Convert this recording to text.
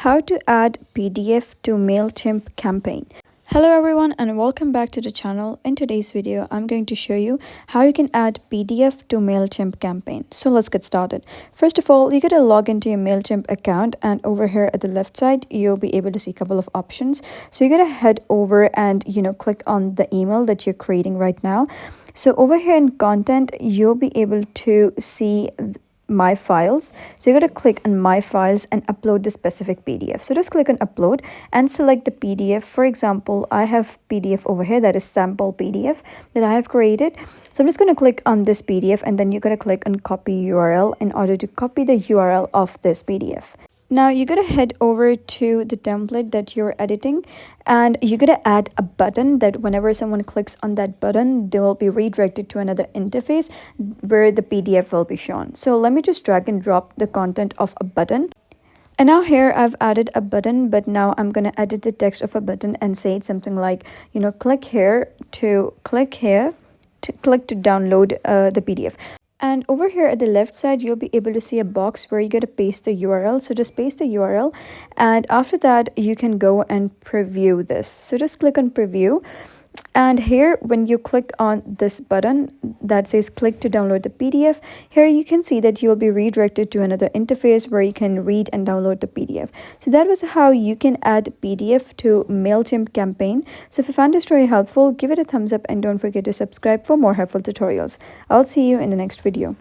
how to add PDF to MailChimp campaign. Hello everyone and welcome back to the channel. In today's video, I'm going to show you how you can add PDF to MailChimp campaign. So let's get started. First of all, you got to log into your MailChimp account, and over here at the left side, you'll be able to see a couple of options. So you got to head over and click on the email that you're creating right now. So over here in content, you'll be able to see my files. So you got to click on my files and upload the specific PDF. So just click on upload and select the PDF. For example, I have PDF over here, that is sample PDF that I have created. So I'm just going to click on this PDF, and then you're going to click on copy URL in order to copy the URL of this PDF. Now you gotta head over to the template that you're editing, and you gotta add a button that whenever someone clicks on that button, they will be redirected to another interface where the PDF will be shown. So let me just drag and drop the content of a button. And now here I've added a button, but now I'm going to edit the text of a button and say something like, click here to download the PDF. And over here at the left side, you'll be able to see a box where you got to paste the URL. So just paste the URL, and after that you can go and preview this. So just click on preview. And here, when you click on this button that says click to download the PDF, here you can see that you'll be redirected to another interface where you can read and download the PDF. So that was how you can add PDF to MailChimp campaign. So if you found this story helpful, give it a thumbs up and don't forget to subscribe for more helpful tutorials. I'll see you in the next video.